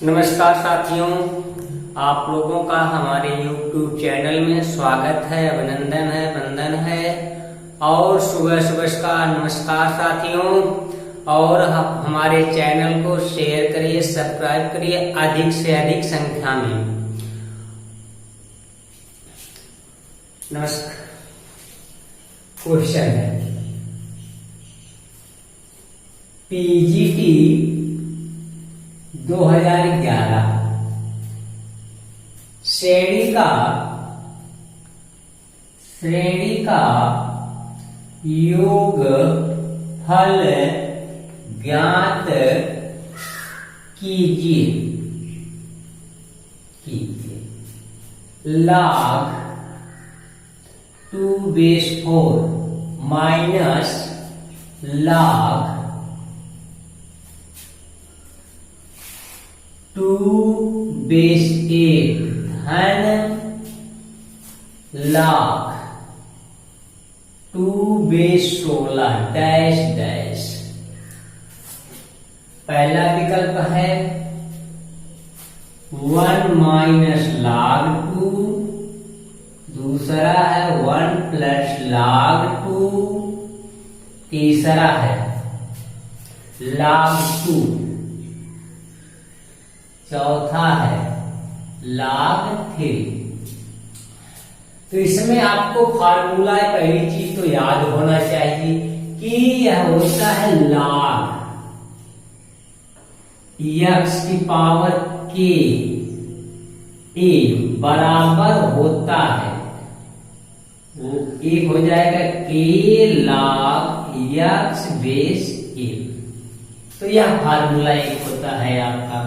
नमस्कार साथियों, आप लोगों का हमारे YouTube चैनल में स्वागत है, अभिनंदन है, वंदन है और सुबह सुबह का नमस्कार साथियों। और हमारे चैनल को शेयर करिए, सब्सक्राइब करिए अधिक से अधिक संख्या में। नमस्कार। क्वेश्चन है पीजीटी 2011 श्रेणी का योग फल ज्ञात कीजिए। log 2/4 माइनस log 2/8 धन log 2/16 डैश डैश। पहला विकल्प है 1 माइनस log 2, दूसरा है 1 प्लस log 2, तीसरा है log 2, चौथा है log 3। तो इसमें आपको फार्मूला पहली चीज तो याद होना चाहिए कि यह होता है log x की पावर k a बराबर होता है, वो एक हो जाएगा k log x base a। तो यह फार्मूला एक होता है आपका।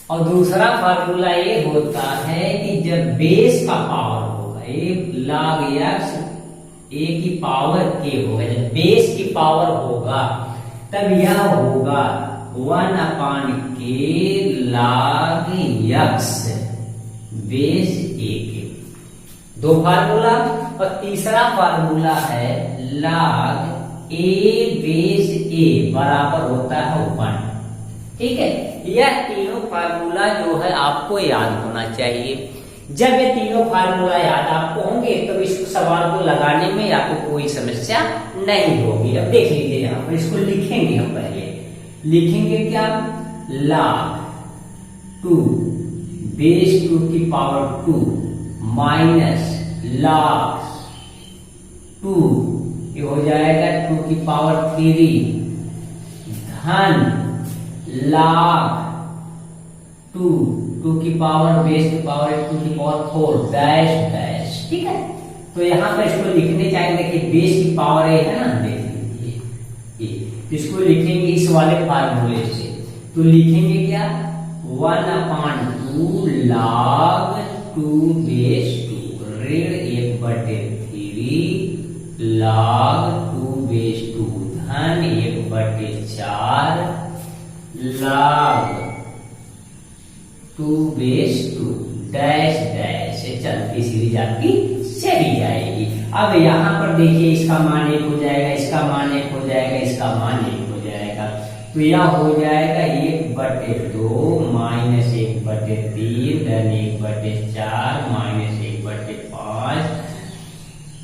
और दूसरा फार्मूला ये होता है कि जब बेस का पावर होगा log x a की पावर k होगा, जब बेस की पावर होगा तब यह होगा 1/k log x base a के। दो फार्मूला। और तीसरा फार्मूला है log a बेस a बराबर होता है 1। ठीक है, यह तीनों फार्मूला जो है आपको याद होना चाहिए। जब ये तीनों फार्मूला याद आपको होंगे तो इस सवाल को लगाने में आपको कोई समस्या नहीं होगी। अब देख लीजिए, यहाँ पर इसको लिखेंगे। हम पहले लिखेंगे क्या, log 2 बेस 2 की पावर 2 माइनस log 2, ये हो जाएगा 2 की पावर 3 धन log 2 की पावर बेस की पावर 2 की पावर 4 डैश डैश। ठीक है, तो यहाँ पर इसको लिखने चाहिए कि बेस की पावर है ना, देख लीजिए इसको लिखेंगे इस वाले फार्मूले से। तो लिखेंगे क्या, 1/2 log 2 बेस 2 ऋण 1/3 log 2 बेस 2 धन 1/4 log 2 बेस 2 डैश डैश से चलती सीरीज आपकी चली जाएगी। अब यहाँ पर देखिए, इसका मान 1 हो जाएगा, इसका मान 1 हो जाएगा, इसका मान 1 हो जाएगा। तो यह हो जाएगा 1/2 माइनस 1/3 धन 1/4 माइनस 1/5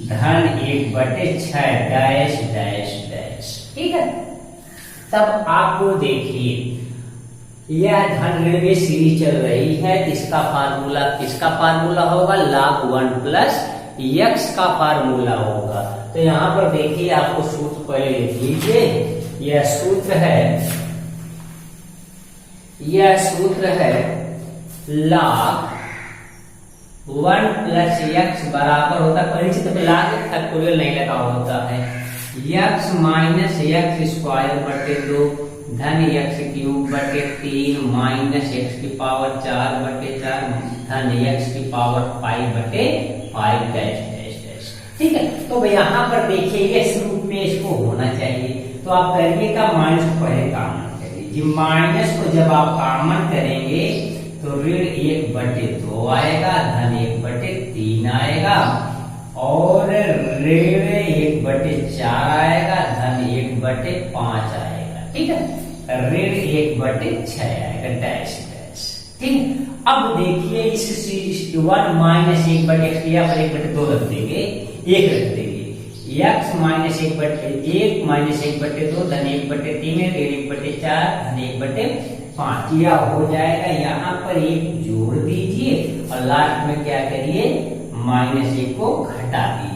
धन 1/6 डैश डैश डैश। ठीक है, तब आपको देखिए यह धन ऋण में सीरीज चल रही है, इसका फार्मूला किसका फार्मूला होगा, log 1 प्लस x का फार्मूला होगा। तो यहाँ पर देखिए, आपको सूत्र पहले लिख लीजिए। यह सूत्र है log 1 प्लस x बराबर होता है, परिचित log फैक्टोरियल नहीं लगा होता है, x माइनस x स्क्वायर बटे 2 धन x क्यूब बटे 3 माइनस x की पावर 4 बटे 4 धन x की पावर 5 बटे 5 डैश डैश डैश। ठीक है, तो यहाँ पर देखिए इस रूप में इसको होना चाहिए। तो आप करिएगा माइनस को पहले कॉमन करिए। माइनस को जब आप कॉमन करेंगे तो ऋण 1/2 आएगा, धन 1/3 आएगा और ऋण 1/4 आएगा, धन 1/5 आएगा। ठीक है, ऋण 1/6 आएगा डैश डैश। ठीक, अब देखिए इस 1 माइनस 1/x या पर 1/2 रख देंगे, 1 रख देंगे। x माइनस 1/1 माइनस 1/2 धन 1/3 ऋण 1/4 धन 1/5 यह हो जाएगा। यहाँ पर 1 जोड़ दीजिए और लास्ट में क्या करिए, -1 को घटा दीजिए।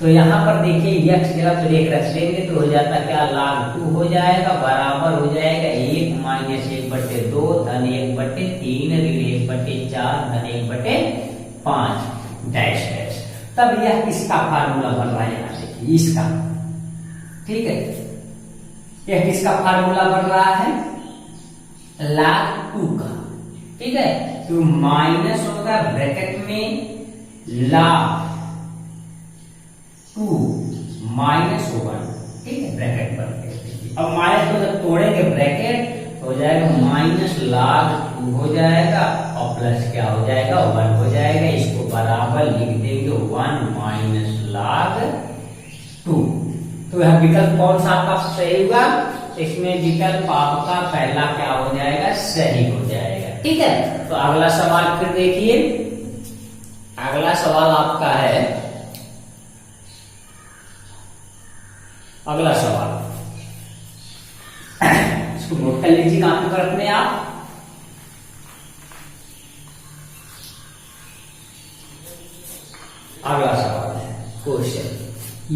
तो यहाँ पर देखिए x जगह पर 1 रख देंगे तो हो जाता क्या, log 2 हो जाएगा, बराबर हो जाएगा 1 माइनस 1/2 धन 1/3 ऋण 1/4 धन 1/5 डैश डैश। तब यह किसका फार्मूला बन रहा है, यहाँ देखिए इसका। ठीक है, यह किसका फार्मूला बन रहा है, log 2 का। ठीक है, तो माइनस होगा ब्रैकेट में log 2 -1। ठीक है, ब्रैकेट पर अब माइनस को जब तोड़ेंगे ब्रैकेट तो हो जाएगा माइनस log 2 हो जाएगा और प्लस क्या हो जाएगा, 1 हो जाएगा। इसको बराबर लिख देंगे 1 माइनस log 2। तो यह विकल्प कौन सा आपका सही होगा, इसमें विकल्प आपका पहला क्या हो जाएगा, सही हो जाएगा। ठीक है, तो अगला सवाल फिर देखिए। अगला सवाल आपका है, अगला सवाल इसको नोट कर लीजिए कॉपी पर अपने आप। अगला सवाल है क्वेश्चन,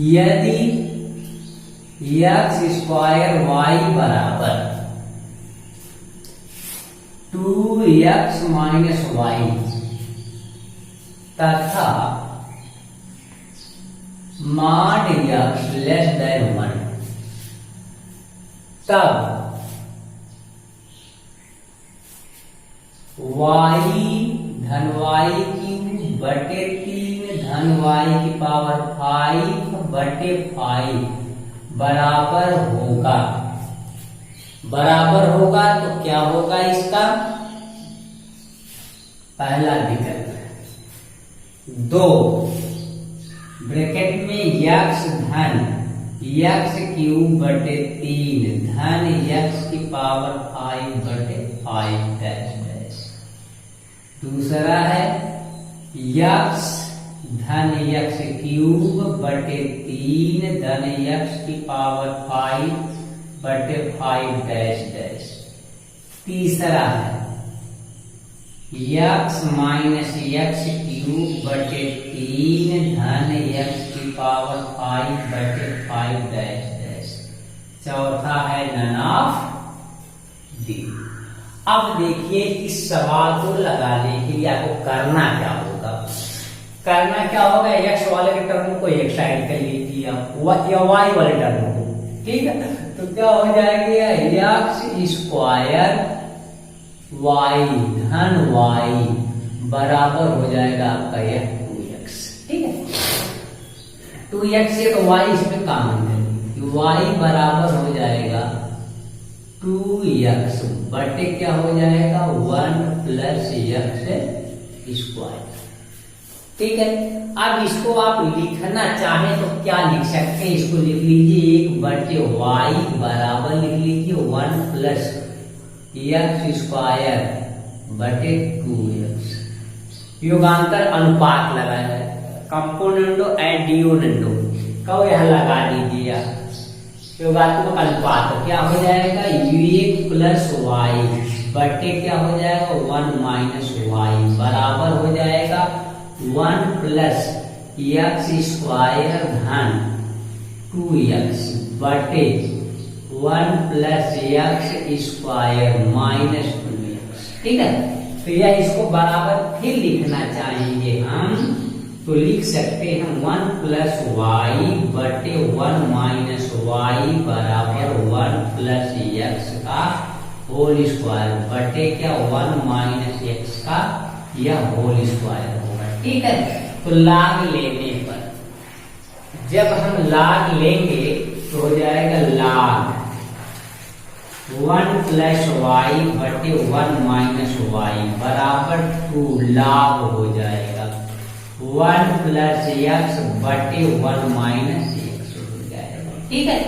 यदि x² y बराबर 2x माइनस y तथा mod x लेस देन 1, तब y धन y क्यूब बटे 3 धन y की पावर 5/5 बराबर होगा। बराबर होगा तो क्या होगा इसका, पहला विकल्प 2 ब्रैकेट में x धन x क्यूब बटे 3 धन x की पावर 5/5 डैश डैश। दूसरा है x धन x क्यूब बटे 3 धन x की पावर 5/5 डैश डैश। तीसरा है x माइनस x क्यूब बटे 3 धन x की पावर 5/5 डैश डैश। चौथा है नन ऑफ दी। अब देखिए इस सवाल को लगाने के लिए आपको करना क्या होगा, करना क्या होगा, x वाले के टर्म को एक साइड कर लीजिए या y वाले टर्म को। ठीक है, तो क्या हो जाएगा, x² y धन y बराबर हो जाएगा आपका यह 2x। ठीक है, 2x एक y इसमें कॉमन है, y बराबर हो जाएगा 2x बटे क्या हो जाएगा 1 प्लस x²। ठीक है, अब इसको आप लिखना चाहें तो क्या लिख सकते हैं, इसको लिख लीजिए 1/y बराबर लिख लीजिए 1 प्लस x² बटे 2x। योगांतर अनुपात लगाना है, कंपोनेंडो एंड डिओनेंडो का यह लगा दीजिए। योगात्मक अनुपात क्या हो जाएगा, u1 प्लस y बटे क्या हो जाएगा 1 माइनस y बराबर हो जाएगा 1 प्लस x² धन 2x बटे 1 प्लस x² माइनस 2x। ठीक है, तो यह इसको बराबर फिर लिखना चाहेंगे हम तो लिख सकते हैं 1 प्लस y बटे 1 माइनस y बराबर 1 प्लस x का होल स्क्वायर बटे क्या 1 माइनस x का यह होल स्क्वायर होगा। ठीक है, तो लाग लेने पर जब हम लाग लेंगे तो हो जाएगा लाग 1 प्लस y बटे 1 माइनस y बराबर 2 लाग हो जाएगा 1 प्लस x बटे 1 माइनस x हो जाएगा। ठीक है,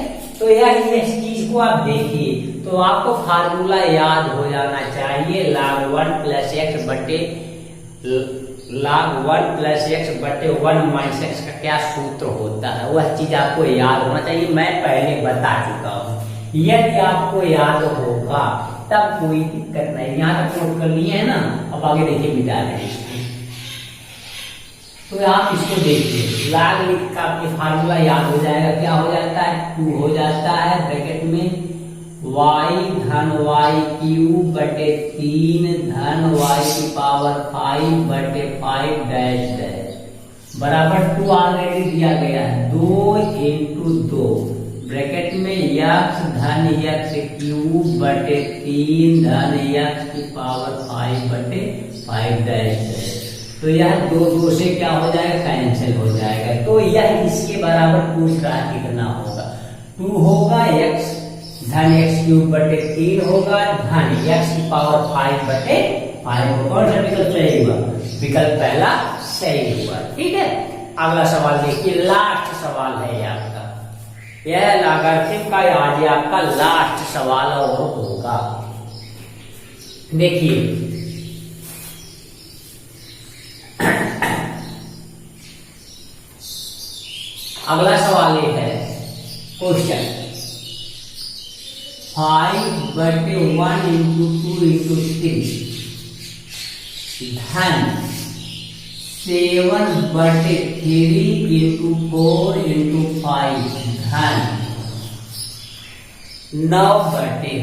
तो यार इस चीज को आप देखिए तो आपको फार्मूला याद हो जाना चाहिए, log 1 प्लस एक्स बटे log 1 प्लस एक्स बटे 1 माइनस एक्स का क्या सूत्र होता है, वह चीज आपको याद होना चाहिए। मैं पहले बता चुका हूँ, यदि आपको याद होगा तब कोई दिक्कत नहीं। यहाँ तक नोट कर लिए है ना, अब आगे देखिए मिटा दें। तो आप इसको देखिए, log लिख का आपके फार्मूला याद हो जाएगा, क्या हो जाता है 2 हो जाता है ब्रैकेट में y धन y क्यूब बटे 3 धन y की पावर 5 बटे 5 डैश डैश बराबर 2 ऑलरेडी दिया गया है 2 इंटू 2 ब्रैकेट में x धन x क्यूब बटे 3 धन x की पावर 5 बटे 5 डैश डैश। तो यह 2 से क्या हो जाएगा, कैंसिल हो जाएगा। तो यह इसके बराबर पूछ रहा है कितना होगा, 2 होगा x धन x क्यूब बटे 3 होगा धन x की पावर 5 बटे 5 होगा। कौन सा विकल्प सही हुआ, विकल्प पहला सही हुआ। ठीक है, अगला सवाल देखिए, लास्ट सवाल है आपका, यह लॉगरिथम का आज आपका लास्ट सवाल और होगा। देखिए अगला सवाल ये है, क्वेश्चन 5 बटे 1 इंटू 2 इंटू 3 धन 7 बटे 3 इंटू 4 इंटू 5 धन 9 बटे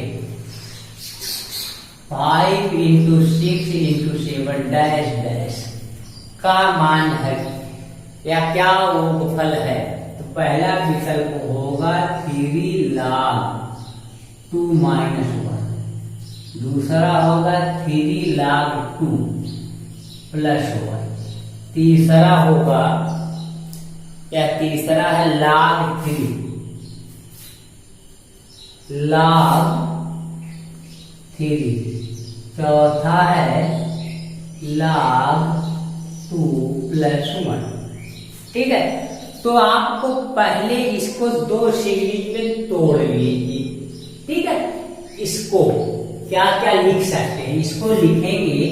5 इंटू 6 इंटू 7 डैश डैश का मान है या क्या योगफल है। तो पहला विकल्प होगा 3 log 2 माइनस 1, दूसरा होगा 3 log 2 प्लस 1, तीसरा होगा या तीसरा है log 3 चौथा है log 2 प्लस 1। ठीक है, तो आपको पहले इसको 2 सीरीज में तोड़ लीजिए। ठीक है, इसको क्या क्या लिख सकते हैं, इसको लिखेंगे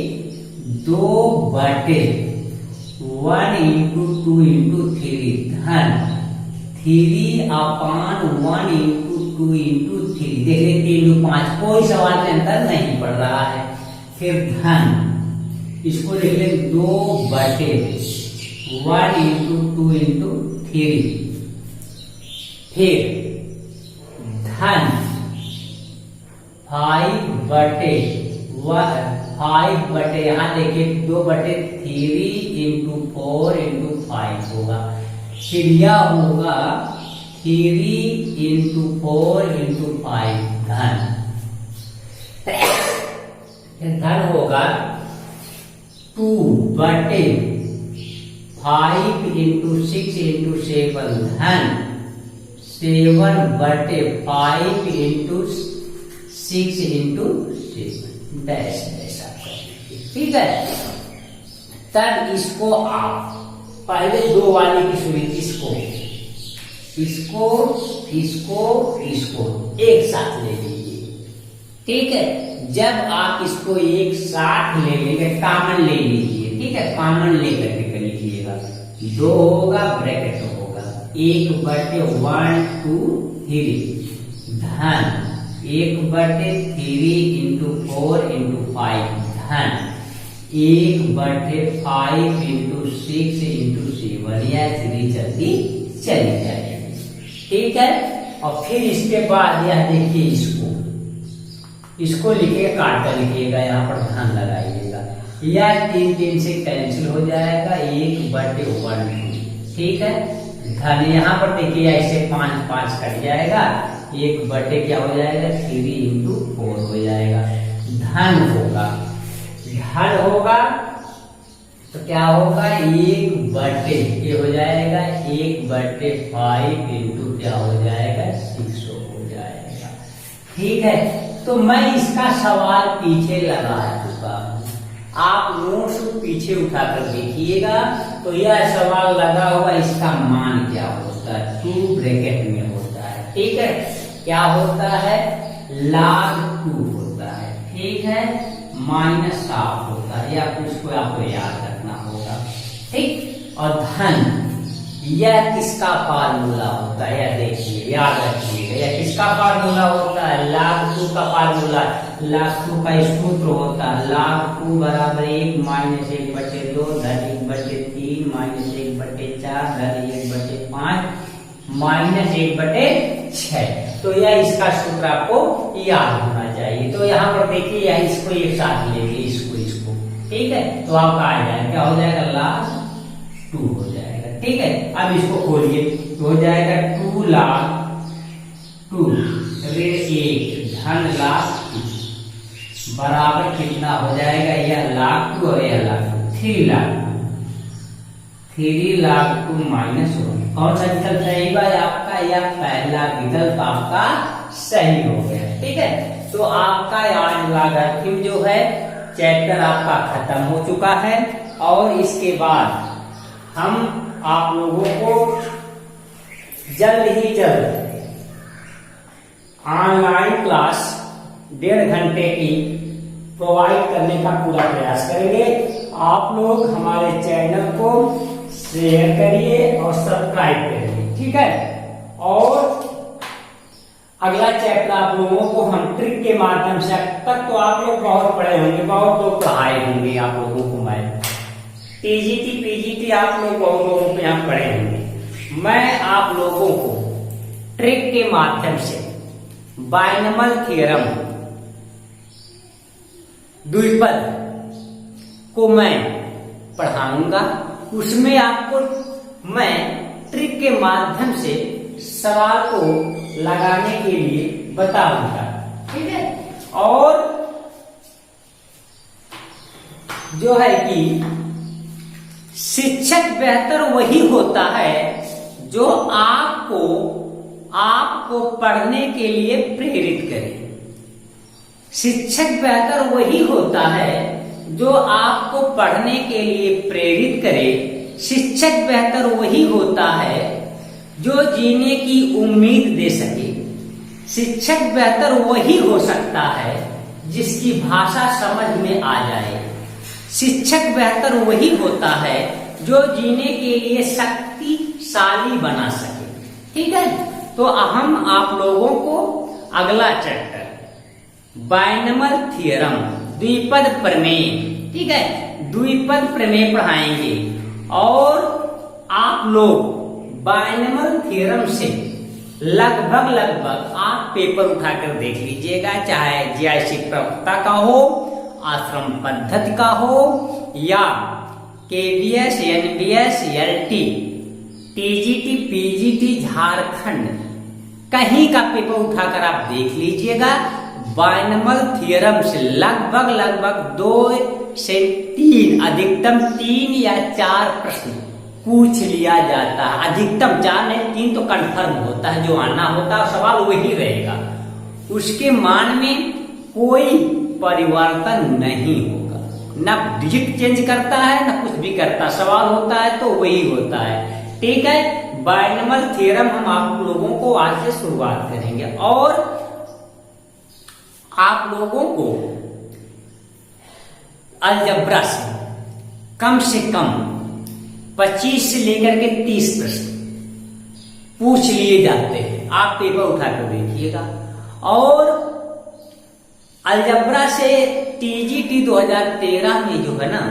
2 बटे 1 इंटू 2 इंटू 3 धन 3 अपान 1 इंटू 2 इंटू 3। देखिए 3 इंटू 5 कोई सवाल में अंतर नहीं पड़ रहा है। फिर धन इसको लिख लें 2 बटे 1 इंटू 2 इंटू 3, फिर धन 5 बटे 5 यहाँ देखिए 2 बटे 3 इंटू 4 इंटू 5 होगा। फिर यह होगा 3 इंटू 4 इंटू 5 धन धन होगा 2 बटे 5 इंटू 6 इंटू 7 धन 7 बटे 5 इंटू 6 इंटू 7 डैश डैश। ठीक है, तब इसको आप पहले 2 वाले की सुनिए, इसको एक साथ ले लीजिए। ठीक है, जब आप इसको एक साथ ले लेंगे, कॉमन ले लीजिए। ठीक है, कॉमन लेकर के लीजिएगा, 2 होगा ब्रैकेट होगा 1 बटे 1 2 3 धन 1 बटे 3 इंटू 4 इंटू 5 धन 1 बटे 5 इंटू 6 इंटू 7। यह 3 जल्दी चली जाएगी। ठीक है, और फिर इसके बाद यह देखिए इसको लिखिए, काट कर लिखिएगा, यहाँ पर ध्यान लगाइएगा। यह 3 से कैंसिल हो जाएगा, 1 बटे 1। ठीक है, धन यहाँ पर देखिए ऐसे 5 कट जाएगा, 1 बटे क्या हो जाएगा 3 इंटू 4 हो जाएगा। धन होगा तो क्या होगा 1 बटे ये हो जाएगा 1 बटे 5 इंटू क्या हो जाएगा 6 हो जाएगा। ठीक है, तो मैं इसका सवाल पीछे लगा चुका हूं, आप नोट्स पीछे उठाकर देखिएगा तो यह सवाल लगा होगा, इसका मान क्या होता है 2 ब्रैकेट में होता है। ठीक है, क्या होता है, log 2 होता है, ठीक है, माइनस हाफ होता है, या उसको आपको याद रखना होगा, ठीक। और धन, यह किसका फार्मूला होता है, यह देखिए याद रखिएगा, यह किसका फार्मूला होता है, log 2 का फार्मूला, log 2 का सूत्र होता है log 2 बराबर 1 माइनस 1/2 धन 1/3 माइनस 1/4 धन 1/5 माइनस 1/6। तो यह इसका सूत्र आपको याद होना चाहिए। तो यहाँ पर देखिए, यह इसको एक साथ लेंगे, इसको, ठीक है, तो आपका आ जाएगा, क्या हो जाएगा, log 2 हो जाएगा, ठीक है। अब इसको खोलिए, तो हो जाएगा 2 log 2 ऋण 1 धन log 2 बराबर कितना हो जाएगा, यह log 2 और यह log 2, 3 log 2 माइनस 1। कौन सा विकल्प सही हुआ आपका, यह पहला विकल्प आपका सही हो गया, ठीक है। तो आपका आज लॉगरिथम जो है चैप्टर आपका खत्म हो चुका है, और इसके बाद हम आप लोगों को जल्द ही जल्द ऑनलाइन क्लास 1.5 घंटे की प्रोवाइड करने का पूरा प्रयास करेंगे। आप लोग हमारे चैनल को शेयर करिए और सब्सक्राइब करिए, ठीक है। और अगला चैप्टर आप लोगों को हम ट्रिक के माध्यम से, अब तक तो आप लोग बहुत पढ़े होंगे, बहुत लोग पढ़ाए होंगे आप लोगों को, मैं टीजीटी पीजीटी आप लोग बहुत लोगों को यहाँ पढ़े होंगे। मैं आप लोगों को ट्रिक के माध्यम से बाइनॉमियल थ्योरम द्विपद को मैं पढ़ाऊंगा। उसमें आपको मैं ट्रिक के माध्यम से सवाल को लगाने के लिए बताऊंगा, ठीक है। और जो है कि शिक्षक बेहतर वही होता है जो आपको पढ़ने के लिए प्रेरित करे। शिक्षक बेहतर वही होता है जो आपको पढ़ने के लिए प्रेरित करे। शिक्षक बेहतर वही होता है जो जीने की उम्मीद दे सके। शिक्षक बेहतर वही हो सकता है जिसकी भाषा समझ में आ जाए। शिक्षक बेहतर वही होता है जो जीने के लिए शक्तिशाली बना सके, ठीक है। तो हम आप लोगों को अगला चैप्टर बाइनॉमियल थ्योरम द्विपद प्रमेय, ठीक है, द्विपद प्रमेय पढ़ाएंगे। और आप लोग बाइनॉमियल थ्योरम से लगभग आप पेपर उठाकर देख लीजिएगा, चाहे जीआईसी प्रवक्ता का हो, आश्रम पद्धति का हो, या KVS, NBS, LT, TGT, PGT, Jharkhand, कहीं का पेपर उठाकर आप देख लीजिएगा। बाइनॉमियल थ्योरम से लगभग 2 से 3, अधिकतम 3 या 4 प्रश्न पूछ लिया जाता है। अधिकतम 4 नहीं 3 तो कंफर्म होता है, जो आना होता है सवाल वही रहेगा, उसके मान में कोई परिवर्तन नहीं होगा, न डिजिट चेंज करता है न कुछ भी करता, सवाल होता है तो वही होता है, ठीक है। बाइनॉमियल थ्योरम हम आप लोगों को आज से शुरुआत करेंगे, और आप लोगों को अलजेब्रा से कम 25 से लेकर के 30 प्रश्न पूछ लिए जाते हैं। आप पेपर उठाकर देखिएगा। और अलजेब्रा से टीजीटी 2013 में जो है ना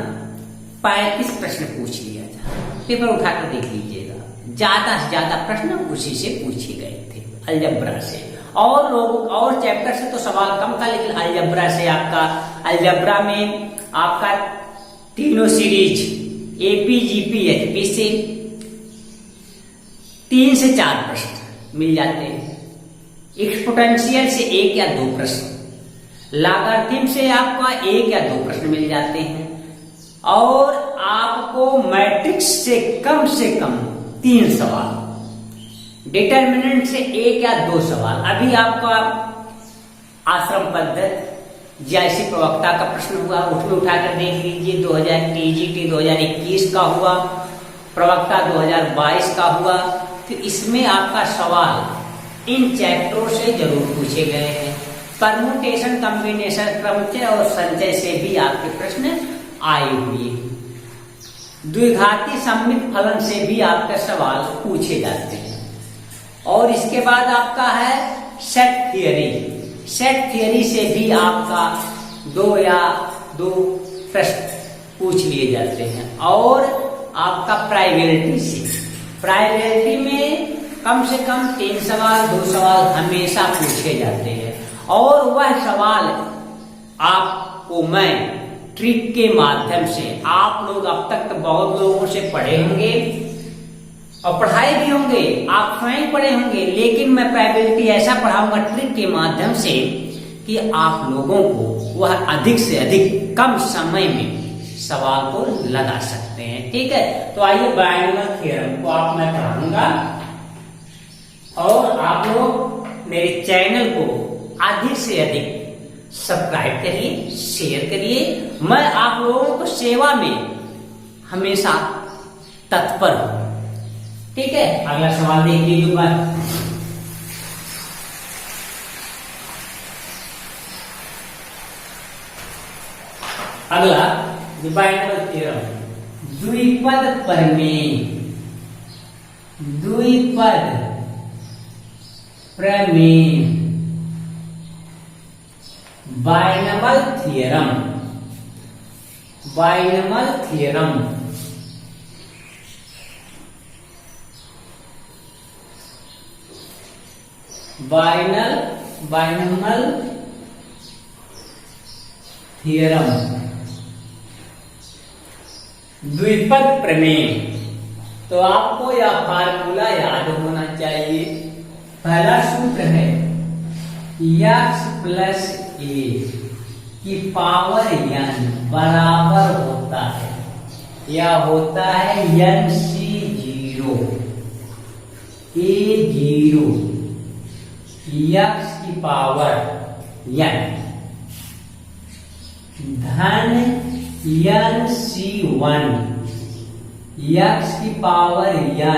35 प्रश्न पूछ लिया था, पेपर उठाकर देख लीजिएगा। ज्यादा से ज्यादा प्रश्न उसी से पूछे गए थे अलजेब्रा से। और लोग और चैप्टर से तो सवाल कम था, लेकिन अलजेब्रा से अलजेब्रा में आपका तीनों सीरीज एपी, जीपी, एचपी से 3 से 4 प्रश्न मिल जाते हैं। एक्सपोनेंशियल से 1 या 2 प्रश्न, लॉगरिथम से आपका 1 या 2 प्रश्न मिल जाते हैं, और आपको मैट्रिक्स से कम 3 सवाल, डिटर्मिनेंट से 1 या 2 सवाल। अभी आपका आश्रम पद्धति जैसी प्रवक्ता का प्रश्न हुआ, उसमें उठाकर देख लीजिए। 2000 टीजीटी 2021 का हुआ, प्रवक्ता 2022 का हुआ। तो इसमें आपका सवाल इन चैप्टरों से जरूर पूछे गए हैं। परमुटेशन, कॉम्बिनेशन, क्रमचय और संचय से भी आपके प्रश्न आए हुए हैं। द्विघाती सममित फलन से भी आपके सवाल पूछे जाते हैं। और इसके बाद आपका है सेट थियरी। सेट थियरी से भी आपका 2 या 2 प्रश्न पूछ लिए जाते हैं। और आपका प्राइवेलिटी से, प्राइवेलिटी में कम से कम 3 सवाल 2 सवाल हमेशा पूछे जाते हैं। और वह सवाल आपको मैं ट्रिक के माध्यम से, आप लोग अब तक तो बहुत लोगों से पढ़े होंगे और पढ़ाए भी होंगे, आप स्वयं पढ़े होंगे, लेकिन मैं प्रोबेबिलिटी ऐसा पढ़ाऊंगा ट्रिक के माध्यम से कि आप लोगों को वह अधिक से अधिक कम समय में सवाल को लगा सकते हैं। ठीक है, तो आइए बायनोमियल थ्योरम को आप मैं पढ़ाऊंगा और आप लोग मेरे चैनल को अधिक से अधिक सब्सक्राइब करिए, शेयर करिए। मैं आप लोगों को सेवा में हमेशा तत्पर हूं। ठीक है, अगला सवाल देख लीजिएगा। अगला बायनोमियल थ्योरम, द्विपद प्रमेय। द्विपद प्रमेय, binomial theorem. Binomial theorem, binomial theorem, द्विपद प्रमेय। तो आपको यह फार्मूला याद होना चाहिए। पहला सूत्र है x प्लस ए की पावर n बराबर होता है, या होता है nc0 a0 x की पावर n धन nc1 x की पावर n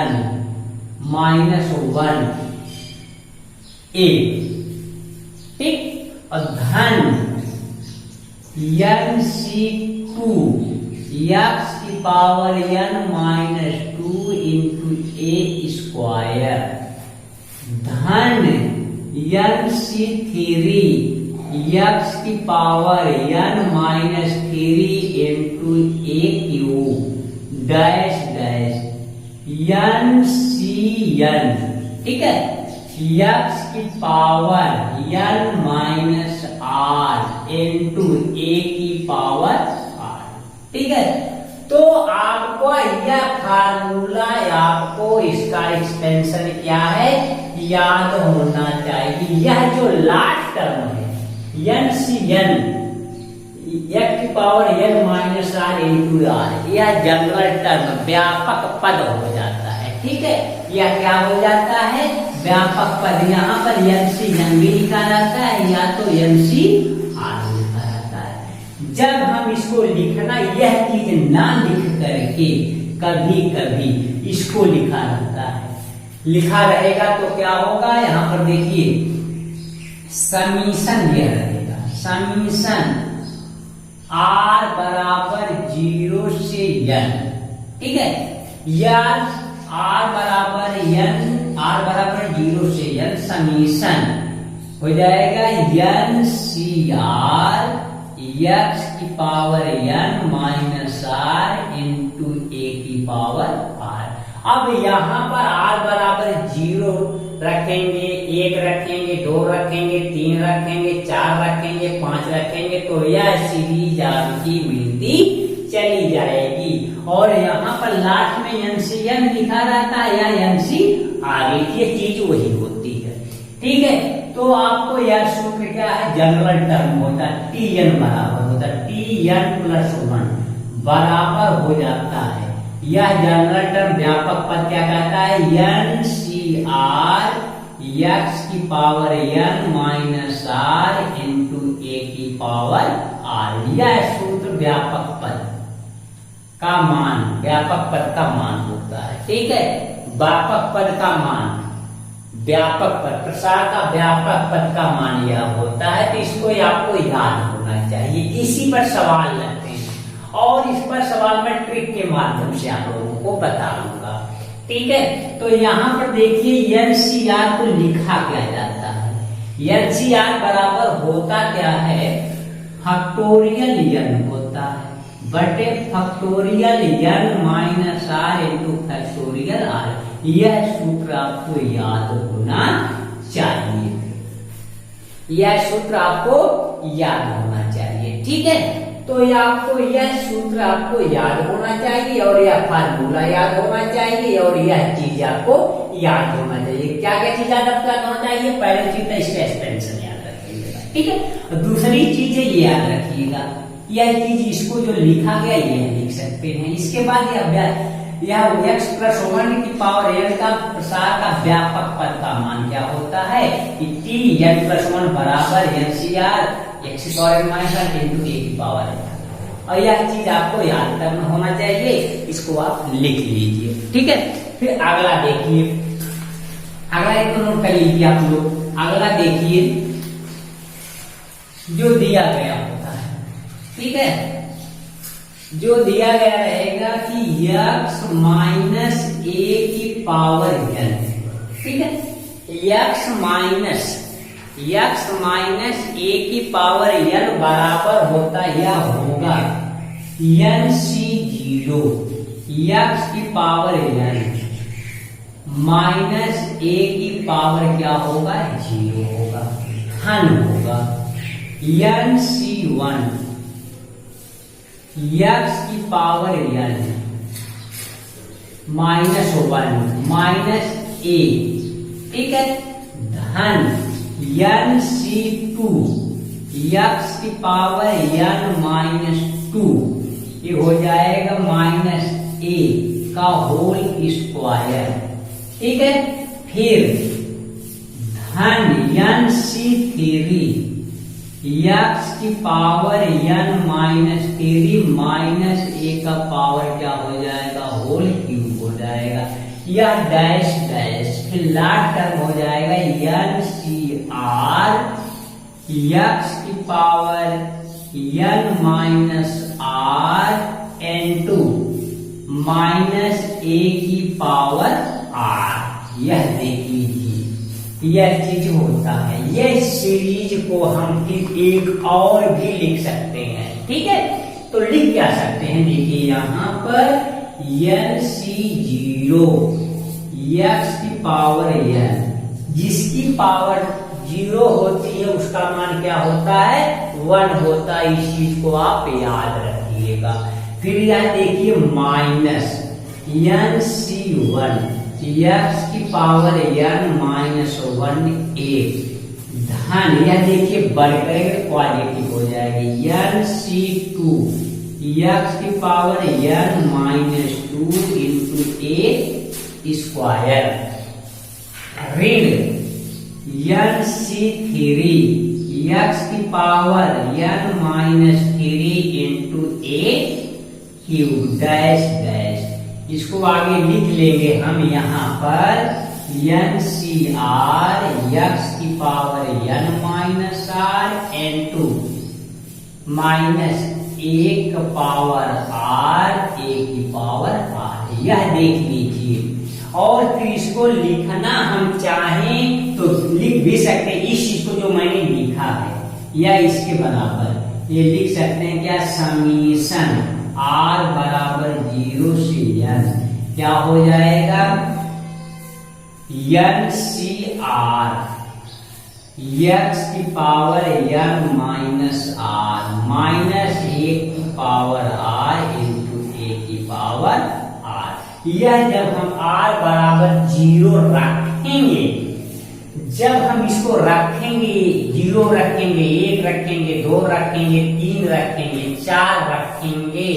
-1 a। ठीक, और धन nc2 x की पावर n-2 इंटू ए स्क्वायर धन nc3 x की पावर n-3 इंटू ए क्यूब डैश डैश ncn। ठीक है, x की पावर n-r इंटू ए की पावर r। ठीक है, तो आपको यह फार्मूला, आपको इसका एक्सपेंशन क्या है याद होना चाहिए। यह जो लास्ट टर्म है ncn x की पावर n-r इंटू r, यह जनरल टर्म व्यापक पद हो जाता है। ठीक है, यह क्या हो जाता है व्यापक पद। यहाँ पर nc भी लिखा जाता है या तो nc-r लिखा जाता है। जब हम इसको लिखना, यह चीज ना लिख करके कभी कभी इसको लिखा रहता है, लिखा रहेगा तो क्या होगा, यहाँ पर देखिए समीशन यह रहेगा, समीशन r बराबर 0 से n। ठीक है, या r बराबर 0 से n समीशन हो जाएगा ncr x की पावर n-r इंटू ए की पावर r। अब यहाँ पर r बराबर 0 रखेंगे, 1 रखेंगे, 2 रखेंगे, 3 रखेंगे, 4 रखेंगे, 5 रखेंगे, तो यह सीरीज आपकी मिलती चली जाएगी। और यहाँ पर लास्ट में ncn लिखा रहता है या nc-r, ये चीज वही होती है। ठीक है, तो आपको यह सूत्र क्या है, जनरल टर्म होता है tn बराबर होता है tn+1 बराबर हो जाता है। यह जनरल टर्म व्यापक पद क्या कहता है ncr x की पावर n-r इंटू ए की पावर r। यह सूत्र व्यापक पद का मान, व्यापक पद का मान होता है। ठीक है, व्यापक पद का मान व्यापक पद, प्रसार का व्यापक पद का मान यह होता है। तो इसको आपको याद होना चाहिए। इसी पर सवाल लगते हैं और इस पर सवाल मैं ट्रिक के माध्यम से आप लोगों को बताऊंगा। ठीक है, तो यहाँ पर देखिए एनसीआर को लिखा क्या जाता है। एनसीआर बराबर होता क्या है, फैक्टोरियल एन होता है बटे factorial n minus r into factorial r. यह सूत्र आपको याद होना चाहिए, यह सूत्र आपको याद होना चाहिए। ठीक है, तो यह सूत्र आपको याद होना चाहिए और यह फार्मूला याद होना चाहिए और यह चीज आपको याद होना चाहिए। क्या क्या चीज याद होना चाहिए? पहली चीज तो इसका एक्सपेंशन याद रखिएगा। ठीक है, और दूसरी चीज ये याद रखिएगा, यह चीज इसको जो लिखा गया ये लिख सकते हैं। इसके बाद यह x प्लस 1 की पावर n का प्रसार का व्यापक पद का मान क्या होता है कि t n प्लस 1 बराबर NCR x की power n minus r into a की पावर n। और यह चीज आपको याद करना होना चाहिए, इसको आप लिख लीजिए। ठीक है, फिर अगला देखिए, अगला एक नोट कर लीजिए आप लोग। अगला देखिए जो दिया गया होता है, ठीक है, जो दिया गया रहेगा कि x माइनस a की पावर n। ठीक है, x माइनस a की पावर n बराबर होता यह होगा NC0 x की पावर n माइनस a की पावर क्या होगा 0 होगा, धन होगा NC1 x की power n minus 1 minus a। ठीक है, धन NC2 x की पावर n माइनस 2, ये हो जाएगा माइनस a का होल स्क्वायर। ठीक है, फिर धन NC3 x की power n minus 3 minus a का पावर क्या हो जाएगा होल क्यूब हो जाएगा। यह डैश डैश फिर लास्ट टर्म हो जाएगा NCR x की power n minus r n2 minus a की पावर r। यह देख लीजिए, यह चीज होता है। यह सीरीज को हम फिर एक और भी लिख सकते हैं। ठीक है, तो लिख क्या सकते हैं, देखिए यहां पर NC0 x की पावर n, जिसकी पावर 0 होती है उसका मान क्या होता है 1 होता है। इस चीज को आप याद रखिएगा। फिर यह देखिए माइनस NC1 x की पावर n माइनस 1a, धन यह देखिए बढ़ करेंगे पॉजिटिव हो जाएगी NC2 x की power n minus 2 into a square, ऋण NC3 x की power n minus 3 into a cube dash dash. इसको आगे लिख लेंगे हम यहाँ पर NCR x की power n minus r n2 minus 1 power r a की पावर r। यह देख लीजिए, और फिर इसको लिखना हम चाहें तो लिख भी सकते हैं। इस चीज को जो मैंने लिखा है या इसके बराबर ये लिख सकते हैं क्या, समीशन r बराबर 0 से n क्या हो जाएगा NCR x की power n minus r minus 1 की पावर r इंटू a की पावर r। यह जब हम r बराबर 0 रखेंगे, जब हम इसको रखेंगे 0 रखेंगे, 1 रखेंगे, 2 रखेंगे, 3 रखेंगे, 4 रखेंगे,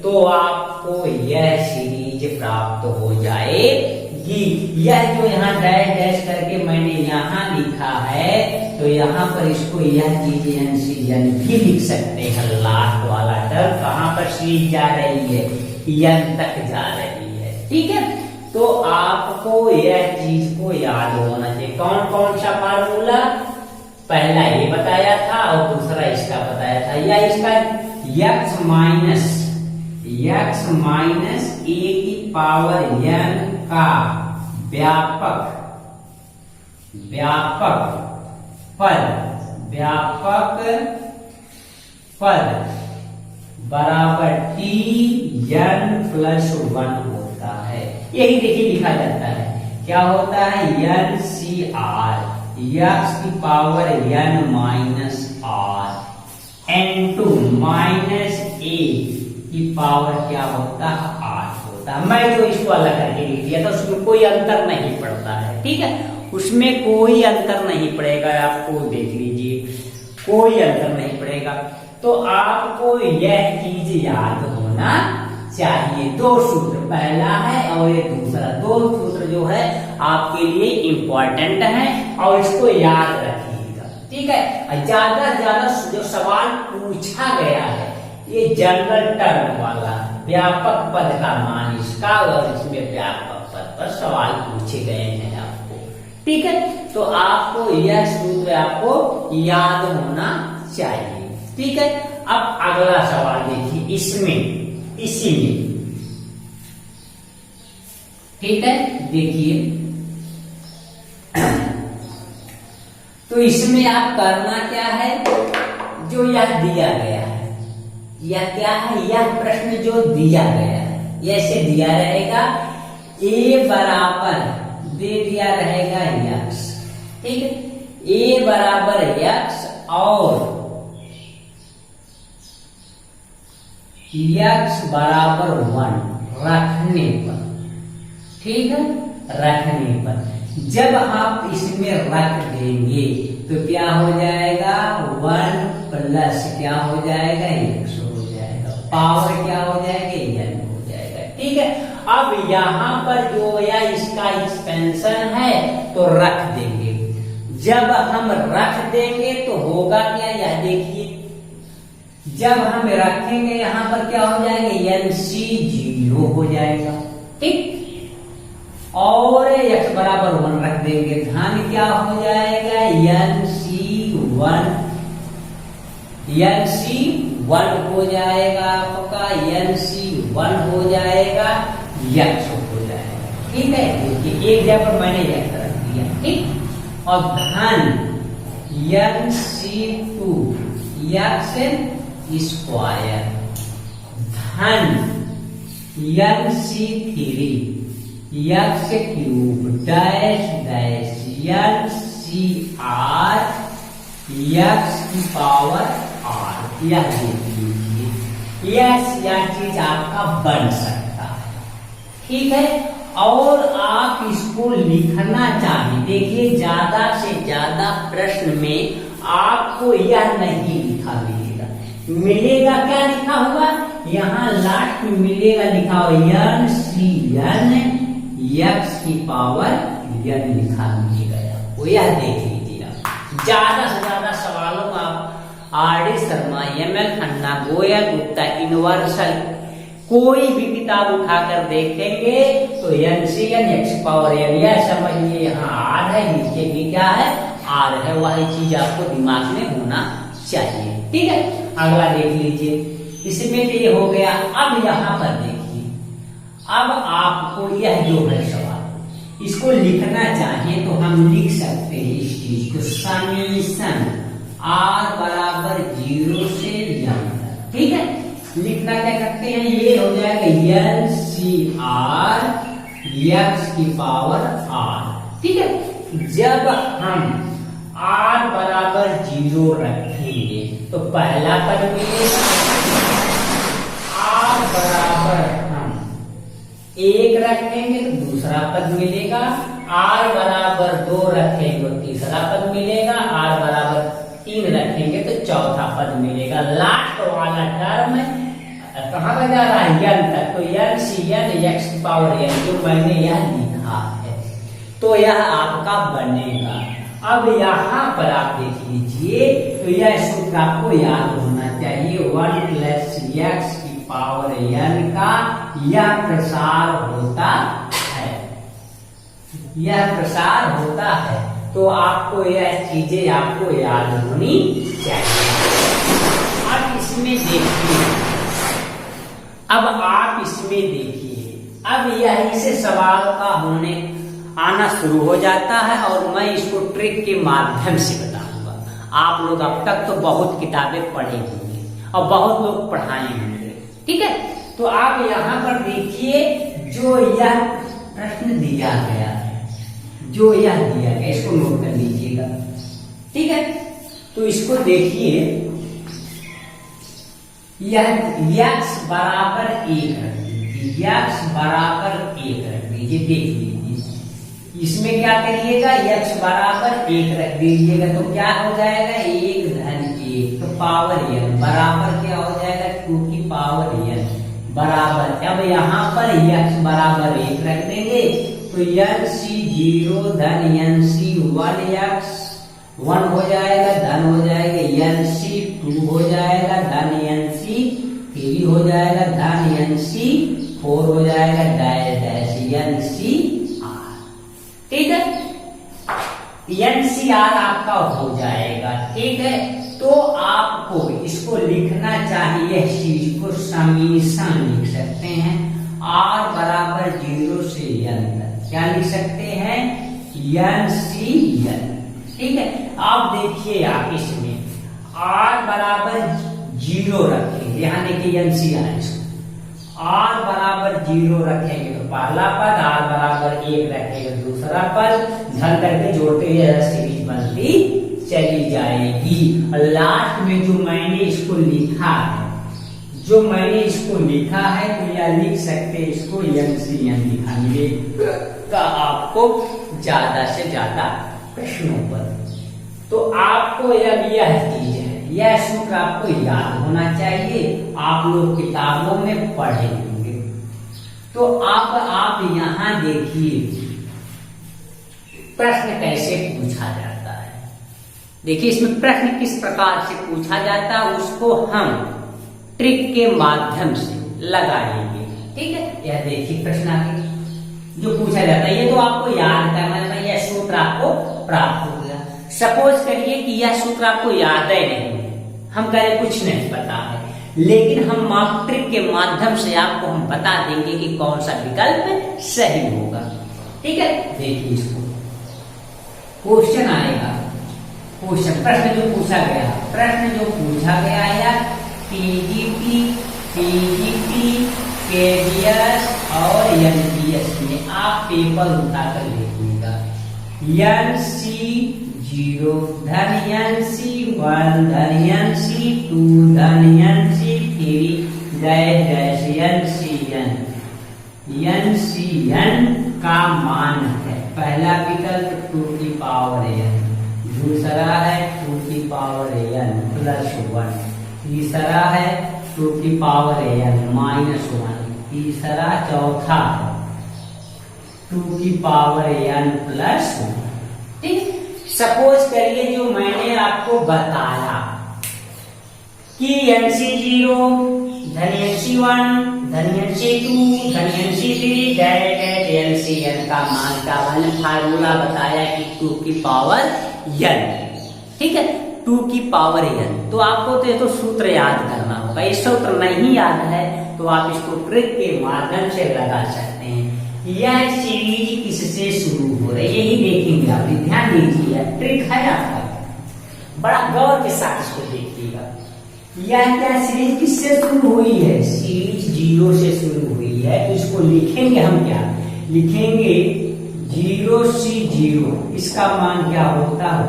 तो आपको यह सीरीज प्राप्त हो जाएगी। यह जो यहाँ डैश डैश करके मैंने यहाँ लिखा है, तो यहाँ पर इसको यह चीज NCN भी लिख सकते हैं। लास्ट वाला टर्म कहाँ पर सीरीज जा रही है, n तक जा रही है। ठीक है, तो आपको यह चीज को याद होना चाहिए। कौन कौन सा फार्मूला, पहला ये बताया था और दूसरा इसका बताया था, या इसका x माइनस a की पावर n का व्यापक पद बराबर t n प्लस 1 होता है। यही देखिए लिखा जाता है, क्या होता है, n c r x की power n minus r n2 minus a की पावर क्या होता है, 8 होता है। मैं जो इसको अलग करके लिख दिया था उसमें कोई अंतर नहीं पड़ता है, ठीक है, उसमें कोई अंतर नहीं पड़ेगा, आपको देख लीजिए कोई अंतर नहीं पड़ेगा। तो आपको यह चीज याद होना चाहिए, दो सूत्र, पहला है और ये दूसरा, दो सूत्र जो है आपके लिए इंपॉर्टेंट है और इसको याद रखिएगा, ठीक है। ज्यादा से ज्यादा जो सवाल पूछा गया है ये जनरल टर्म वाला, व्यापक पद का मान इसका, और इसमें व्यापक पद पर सवाल पूछे गए हैं आपको, ठीक है। तो आपको यह सूत्र आपको याद होना चाहिए, ठीक है। अब अगला सवाल देखिए, इसी में, ठीक है, देखिए तो इसमें आप करना क्या है, जो यह दिया गया है, यह क्या है, यह प्रश्न जो दिया गया है, ऐसे दिया रहेगा, a बराबर दे दिया रहेगा x, ठीक है, a बराबर x और x बराबर 1 रखने पर, ठीक है, रखने पर जब आप इसमें रख देंगे तो क्या हो जाएगा, 1 प्लस क्या हो जाएगा, x हो जाएगा, पावर क्या हो जाएगा, n हो जाएगा, ठीक है। अब यहाँ पर जो या इसका एक्सपेंशन है तो रख देंगे, जब हम रख देंगे तो होगा क्या, यह देखिए, जब हम रखेंगे यहाँ पर क्या हो जाएगा, NC 0 हो जाएगा, ठीक, और x बराबर 1 रख देंगे, ध्यान क्या हो जाएगा, NC 1 हो जाएगा आपका, NC 1 हो जाएगा, x हो जाएगा, ठीक है। देखिए एक जगह पर मैंने x रख दिया, ठीक, और धन NC2 x स्क्वायर धन NC3 x cube dash dash NCR x की पावर r, यह देख लीजिए, यह चीज आपका बन सकता है, ठीक है। और आप इसको लिखना चाहिए, देखिए ज्यादा से ज्यादा प्रश्न में आपको यह नहीं लिखा मिलेगा क्या लिखा हुआ, यहाँ लास्ट में मिलेगा लिखा हुआ NCN x की पावर n लिखा मिलेगा, वो यह देख लीजिएगा। ज्यादा से ज्यादा सवालों में आप RD Sharma, ML Khanna, Goyal Gupta, universal कोई भी किताब उठाकर देखेंगे तो NCN x पावर n, यह समझिए यहाँ R है, नीचे भी क्या है, R है, वही चीज आपको दिमाग में होना चाहिए, ठीक है। अगला देख लीजिए, इसमें तो ये हो गया। अब यहाँ पर देखिए, अब आपको यह जो है सवाल, इसको लिखना चाहिए तो हम लिख सकते हैं इस चीज को, समीशन r बराबर 0 से m तक, ठीक है। लिखना क्या करते हैं, ये हो जाएगा NCR x की पावर r, ठीक है। जब हम r बराबर 0 रखेंगे तो पहला पद मिलेगा, r बराबर हम 1 रखेंगे तो दूसरा पद मिलेगा, r बराबर 2 रखेंगे तो तीसरा पद मिलेगा, r बराबर 3 रखेंगे तो चौथा पद मिलेगा। लास्ट वाला टर्म कहाँ का जा रहा है, n तक, तो NCN x की पावर n, जो मैंने यह लिखा है तो यह आपका बनेगा। अब यहाँ पर आप देख लीजिए, तो यह सूत्र आपको याद होना चाहिए, 1 प्लस x की पावर n का यह प्रसार होता है, यह प्रसार होता है। तो आपको यह चीजें आपको याद होनी चाहिए। अब इसमें देखिए, अब आप इसमें देखिए, अब यही से सवाल का होने आना शुरू हो जाता है और मैं इसको ट्रिक के माध्यम से बताऊंगा। आप लोग अब तक तो बहुत किताबें पढ़े होंगे और बहुत लोग पढ़ाए होंगे, ठीक है। तो आप यहाँ पर देखिए, जो यह प्रश्न दिया गया है, जो यह दिया गया, इसको नोट कर लीजिएगा, ठीक है। तो इसको देखिए, यह x बराबर 1 रख दीजिए, x बराबर 1 रख दीजिए, देख लीजिए। इसमें क्या करिएगा, x बराबर 1 रख दीजिएगा तो क्या हो जाएगा, 1 धन 1 तो पावर n बराबर क्या हो जाएगा, 2 की पावर n बराबर। अब यहाँ पर x बराबर 1 रख देंगे तो NC 0 धन NC 1x 1 हो जाएगा, धन हो जाएगा NC 2 हो जाएगा, धन NC 3 हो जाएगा, धन NC 4 हो जाएगा, डैश डैश NC R, ठीक है। NCR आपका हो जाएगा, ठीक है। तो आपको इसको लिखना चाहिए, इस चीज को समीशन लिख सकते हैं, R बराबर 0 से n तक क्या लिख सकते हैं, NCN, ठीक है। आप देखिए, आप इसमें R बराबर 0 रखेंगे, यहाँ देखिए NCR, R बराबर 0 रखेंगे तो पहला पद, R बराबर 1 रखेंगे दूसरा पद, धन करके जोड़ते हुए सीरीज बनती चली जाएगी। और लास्ट में जो मैंने इसको लिखा है, जो मैंने इसको लिखा है, तो यह लिख सकते हैं, इसको NCN लिखाएंगे का आपको ज्यादा से ज्यादा प्रश्नों पर। तो आपको यह चीज है, यह सूत्र आपको याद होना चाहिए, आप लोग किताबों में पढ़े होंगे। तो आप यहाँ देखिए प्रश्न कैसे पूछा जाता है। देखिए इसमें प्रश्न किस प्रकार से पूछा जाता है, उसको हम ट्रिक के माध्यम से लगाएंगे, ठीक है। यह देखिए प्रश्न आगे जो पूछा जाता है, ये तो आपको याद करना है, यह सूत्र आपको प्राप्त हो गया। सपोज करिए कि यह सूत्र आपको याद है नहीं, हम कहें कुछ नहीं पता है, लेकिन हम मॉक ट्रिक के माध्यम से आपको हम बता देंगे कि कौन सा विकल्प सही होगा, ठीक है। देखिए इसको क्वेश्चन आएगा, क्वेश्चन प्रश्न जो पूछा गया, प्रश्न जो पूछा गया है टीजीटी, पीजीटी, केडीएस और एनपीएस में आप पेपर उठाकर लिखिएगा। NC 0 धन NC 1 धन NC 2 धन NC 3 dash dash NCN। NCN का मान है, पहला विकल्प 2 की पावर n, दूसरा है 2 की पावर n प्लस 1, तीसरा है 2 की पावर n माइनस 1, तीसरा चौथा 2 की पावर n प्लस 1, ठीक। सपोज करिए जो मैंने आपको बताया कि NC 0 धन NC 1 धन NC 2 धन NC 3 डैश NCN का मान का मैंने फार्मूला बताया कि 2 की पावर n, ठीक है, 2 की पावर n। तो आपको तो ये तो सूत्र याद करना होगा, ये सूत्र नहीं याद है तो आप इसको ट्रिक के माध्यम से लगा सकते हैं। यह सीरीज किससे शुरू हो रही है, यही देखेंगे आप, ध्यान दीजिए, ट्रिक है आपका, बड़ा गौर के साथ इसको देखिएगा। यह क्या सीरीज किससे शुरू हुई है, सीरीज 0 से शुरू हुई है, तो इसको लिखेंगे हम, क्या लिखेंगे, 0 से 0, इसका मान क्या होता है,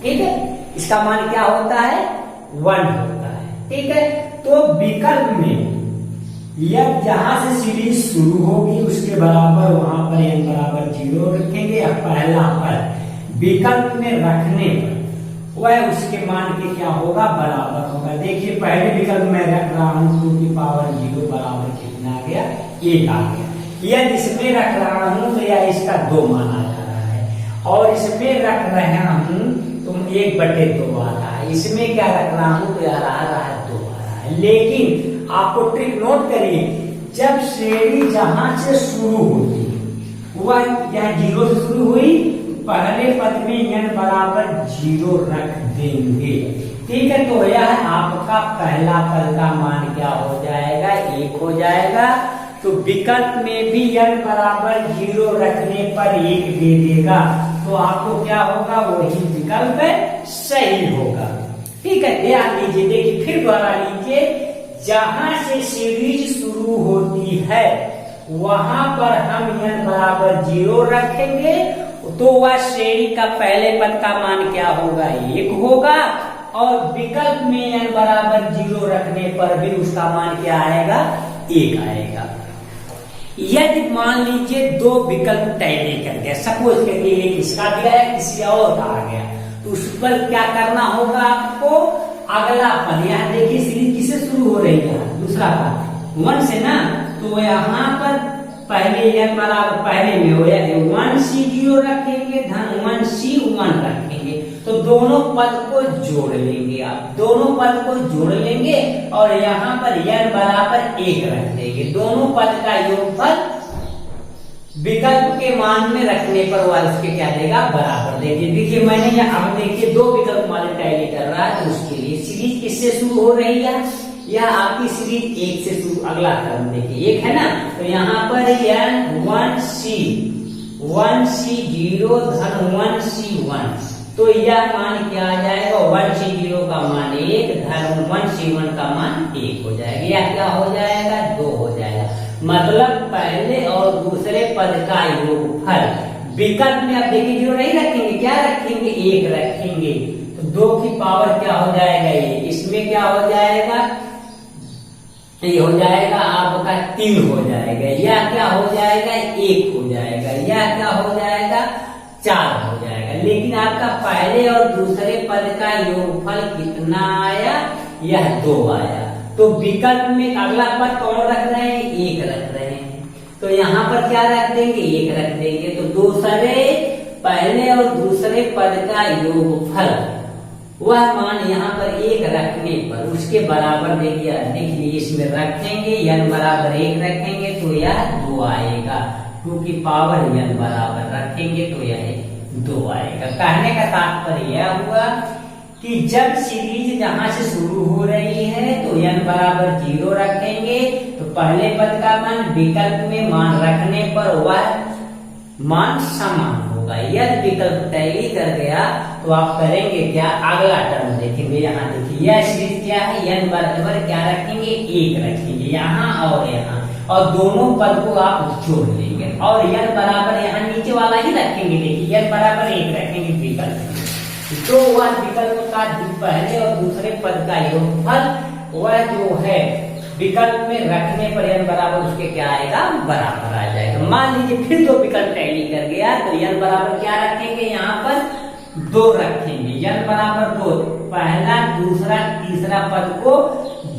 ठीक है, इसका मान क्या होता है, 1 होता है, ठीक है। तो विकल्प में यह जहां से सीरीज शुरू होगी उसके बराबर वहां पर n बराबर 0 रखेंगे, या पहला पर विकल्प में रखने पर वह उसके मान के क्या होगा, बराबर होगा। देखिए पहले विकल्प में रख रहा हूं 2 की पावर 0 बराबर कितना आ गया, 1 आ गया। यह इसमें रख रहा हूं तो यह इसका 2 माना जा रहा है, और इसमें रख रहे हूं तुम 1/2 आ रहा है, इसमें क्या रख रहा हूं तो यार आ रहा है 2 आ रहा है। लेकिन आपको ट्रिक नोट करिए, जब श्रेणी जहां से शुरू होती वह यहाँ 0 से शुरू हुई पहले पद में n बराबर 0 रख देंगे। ठीक है, तो यह आपका पहला पद का मान क्या हो जाएगा, 1 हो जाएगा। तो विकल्प में भी n बराबर 0 रखने पर 1 दे देगा, तो आपको क्या होगा, वही विकल्प सही होगा। ठीक है, ध्यान दीजिए, देखिए फिर दोहरा लीजिए, जहां से सीरीज शुरू होती है वहां पर हम n बराबर 0 रखेंगे, तो वह श्रेणी का पहले पद का मान क्या होगा, 1 होगा। और विकल्प में n बराबर 0 रखने पर भी उसका मान क्या आएगा, 1 आएगा। यदि मान लीजिए दो विकल्प टैली कर गया, सपोज करिए एक इसका दिया है, किसी और का आ गया, तो उस पर क्या करना होगा आपको, अगला पद, यहाँ देखिए सीरीज किससे शुरू हो रही है, दूसरा पद 1 से ना, तो यहाँ पर पहले n बराबर पहले में हो 1C0 रखेंगे, धन 1C1 रखेंगे, तो दोनों पद को जोड़ लेंगे आप, दोनों पद को जोड़ लेंगे और यहाँ पर n बराबर 1 रख देंगे। दोनों पद का योगफल विकल्प के मान में रखने पर वह उसके क्या देगा, बराबर देंगे। देखिए मैंने यहाँ, अब देखिए दो विकल्प मान टैली कर रहा है, तो उसके लिए सीरीज किससे शुरू हो रही है, यह आपकी सीरीज 1 से शुरू, अगला क्रम देखिए 1 है ना, तो यहाँ पर n 1C0 धन 1C1, तो यह मान क्या आ जाएगा, 1C0 का मान 1 धन 1C1 का मान 1 हो जाएगा। यह क्या हो जाएगा, 2 हो जाएगा। मतलब पहले और दूसरे पद का योगफल विकल्प में, अब देखिए 0 नहीं रखेंगे, क्या रखेंगे, 1 रखेंगे, तो 2 की पावर क्या हो जाएगा, ये इसमें क्या हो जाएगा, ये हो जाएगा आपका 3 हो जाएगा, या क्या हो जाएगा, 1 हो जाएगा, या क्या हो जाएगा, 4 हो जाएगा। लेकिन आपका पहले और दूसरे पद का योगफल कितना आया, यह 2 आया। तो विकल्प में अगला पद कौन रख रहे हैं, 1 रख रहे हैं, तो यहाँ पर क्या रख देंगे, 1 रख देंगे, तो दूसरे पहले और दूसरे पद का योगफल वह मान यहाँ पर 1 रखने पर उसके बराबर देखिए, देखिए इसमें रखेंगे n बराबर 1 रखेंगे तो यह 2 आएगा, 2 की पावर n बराबर रखेंगे तो यह 2 आएगा। कहने का तात्पर्य यह हुआ कि जब सीरीज जहां से शुरू हो रही है तो n बराबर 0 रखेंगे, तो पहले पद का मान विकल्प में मान रखने पर वह मान समान होगा। यदि विकल्प टैली कर गया तो आप करेंगे क्या, अगला टर्म देखेंगे, यहाँ देखिए यह सीरीज क्या है, n बराबर क्या रखेंगे, 1 रखेंगे यहाँ और यहाँ, और दोनों पद को आप जोड़ लेंगे और n बराबर यहाँ नीचे वाला ही रखेंगे। देखिए n बराबर 1 रखेंगे विकल्प, तो वह विकल्प का पहले और दूसरे पद का योगफल वह जो है विकल्प में रखने पर n बराबर उसके क्या आएगा, बराबर आ जाएगा। मान लीजिए फिर दो विकल्प टैली कर गया, तो n बराबर क्या रखेंगे, यहाँ पर 2 रखेंगे, n बराबर 2, पहला दूसरा तीसरा पद को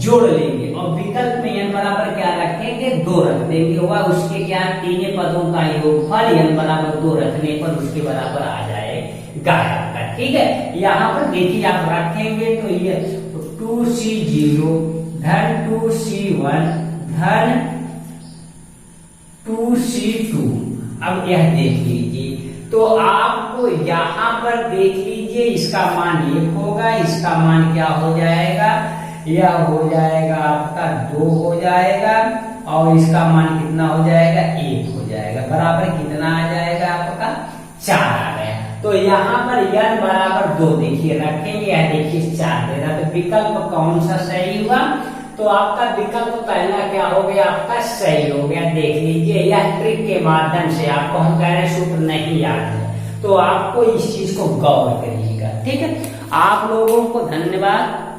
जोड़ लेंगे और विकल्प में n बराबर क्या रखेंगे, 2 रख देंगे, वह उसके क्या तीनों पदों का योगफल n बराबर 2 रखने पर उसके बराबर आ जाएगा। ठीक है, यहाँ पर देखिए आप रखेंगे तो ये 2C0 धन 2C1 धन 2C2। अब यह देख लीजिए, तो आपको यहाँ पर देख लीजिए इसका मान 1 होगा, इसका मान क्या हो जाएगा, यह हो जाएगा आपका 2 हो जाएगा और इसका मान कितना हो जाएगा, 1 हो जाएगा, बराबर कितना आ जाएगा आपका 4 आ गया। तो यहाँ पर n बराबर 2 देखिए रखेंगे, यह देखिए 4 दे रहा, तो विकल्प कौन सा सही हुआ, तो आपका विकल्प पहला क्या हो गया, आपका सही हो गया। देख लीजिए यह ट्रिक के माध्यम से, आपको हम कह रहे सूत्र नहीं याद है तो आपको इस चीज को गौर करिएगा। ठीक है, आप लोगों को धन्यवाद।